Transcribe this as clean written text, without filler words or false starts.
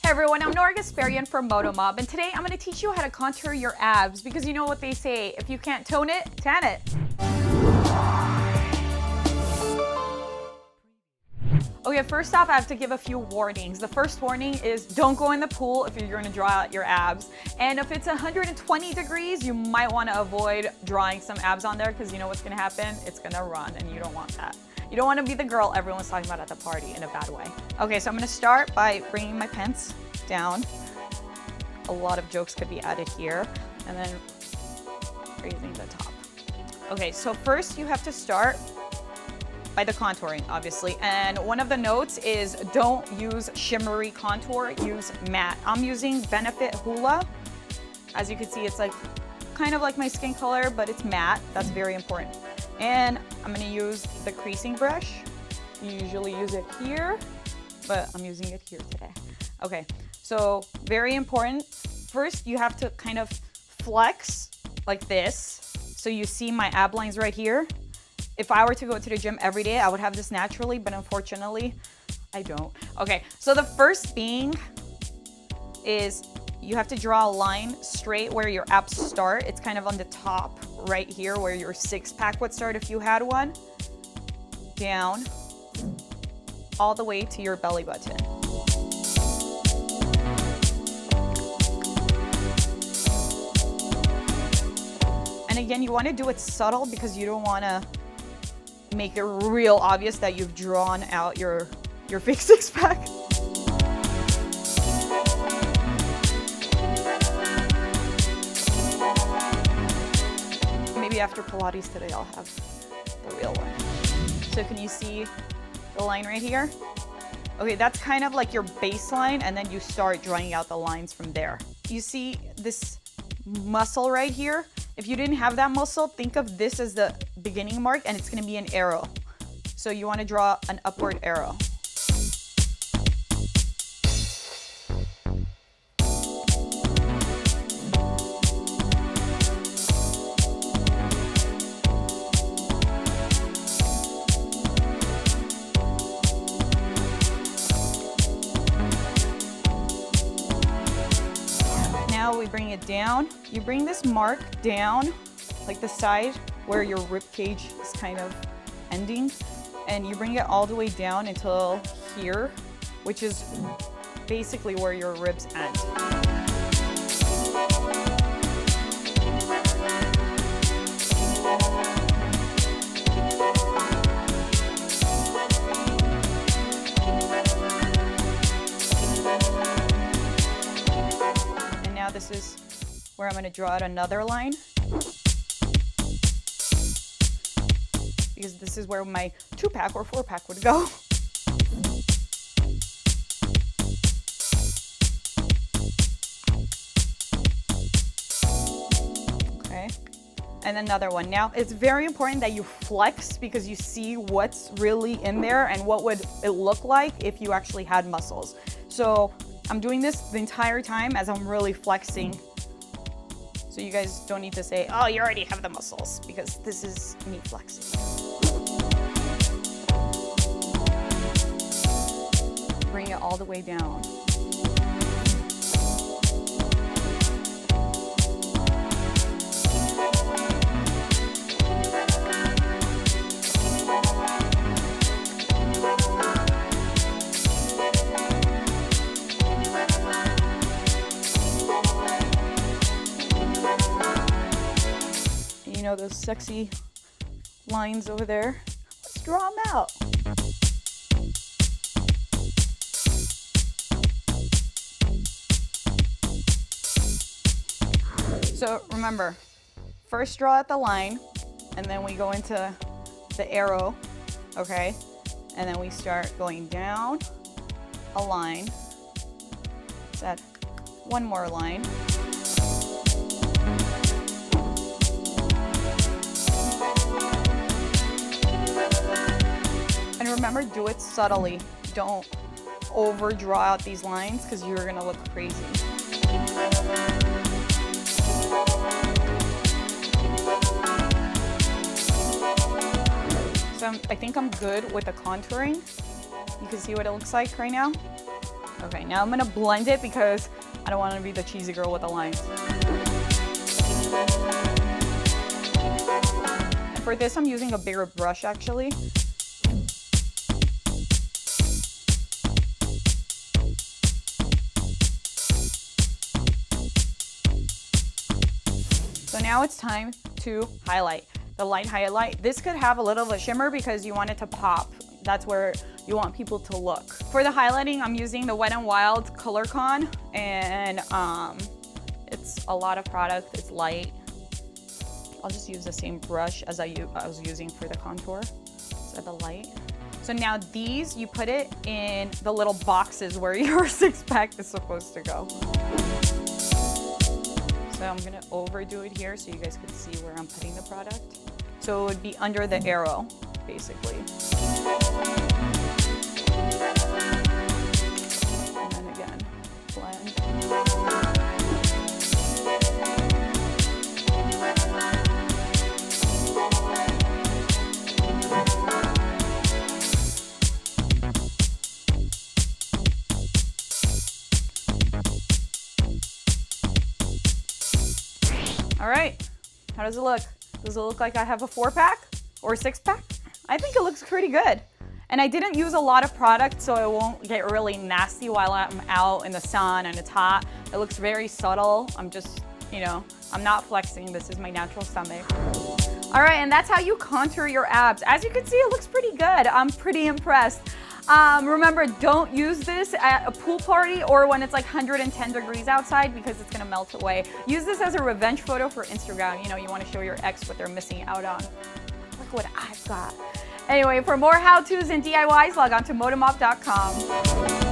Hey everyone, I'm Nora Gasparian from Mob, and today I'm going to teach you how to contour your abs because you know what they say, if you can't tone it, tan it. Okay, first off, I have to give a few warnings. The first warning is don't go in the pool if you're going to draw out your abs. And if it's 120 degrees, you might want to avoid drawing some abs on there because you know what's going to happen? It's going to run and you don't want that. You don't want to be the girl everyone's talking about at the party in a bad way. Okay, so I'm going to start by bringing my pants down. A lot of jokes could be added here. And then raising the top. Okay, so first you have to start by the contouring, obviously. And one of the notes is don't use shimmery contour, use matte. I'm using Benefit Hoola. As you can see, it's like kind of like my skin color, but it's matte. That's very important. And I'm gonna use the creasing brush. You usually use it here, but I'm using it here today. Okay, so very important. First, you have to kind of flex like this. So you see my ab lines right here. If I were to go to the gym every day, I would have this naturally, but unfortunately, I don't. Okay, so the first being is you have to draw a line straight where your abs start. It's kind of on the top right here where your six-pack would start if you had one. Down, all the way to your belly button. And again, you want to do it subtle because you don't want to make it real obvious that you've drawn out your fake six-pack. Maybe after Pilates today, I'll have the real one. So can you see the line right here? Okay, that's kind of like your baseline, and then you start drawing out the lines from there. You see this muscle right here? If you didn't have that muscle, think of this as the beginning mark, and it's gonna be an arrow. So you wanna draw an upward arrow. Now we bring it down. You bring this mark down, like the side where your rib cage is kind of ending, and you bring it all the way down until here, which is basically where your ribs end. This is where I'm going to draw out another line, because this is where my 2-pack or 4-pack would go. Okay, and another one. Now it's very important that you flex because you see what's really in there and what would it look like if you actually had muscles. So I'm doing this the entire time as I'm really flexing. So you guys don't need to say, oh, you already have the muscles, because this is me flexing. Bring it all the way down. You know those sexy lines over there? Let's draw them out. So remember, first draw out the line, and then we go into the arrow, okay? And then we start going down a line. Set one more line. And remember, do it subtly. Don't overdraw out these lines because you're gonna look crazy. So I think I'm good with the contouring. You can see what it looks like right now. Okay, now I'm gonna blend it because I don't want to be the cheesy girl with the lines. And for this, I'm using a bigger brush actually. So now it's time to highlight. The light highlight. This could have a little of a shimmer because you want it to pop. That's where you want people to look. For the highlighting, I'm using the Wet n Wild Color Con, and it's a lot of product, it's light. I'll just use the same brush as I was using for the contour, so the light. So now these, you put it in the little boxes where your six pack is supposed to go. So I'm gonna overdo it here so you guys can see where I'm putting the product. So it would be under the arrow, basically. And then again, blend. All right, how does it look? Does it look like I have a 4-pack or a 6-pack? I think it looks pretty good. And I didn't use a lot of product so it won't get really nasty while I'm out in the sun and it's hot. It looks very subtle. I'm just, you know, I'm not flexing. This is my natural stomach. All right, and that's how you contour your abs. As you can see, it looks pretty good. I'm pretty impressed. Remember, don't use this at a pool party or when it's like 110 degrees outside because it's gonna melt away. Use this as a revenge photo for Instagram. You know, you wanna show your ex what they're missing out on. Look what I've got. Anyway, for more how-tos and DIYs, log on to motomop.com.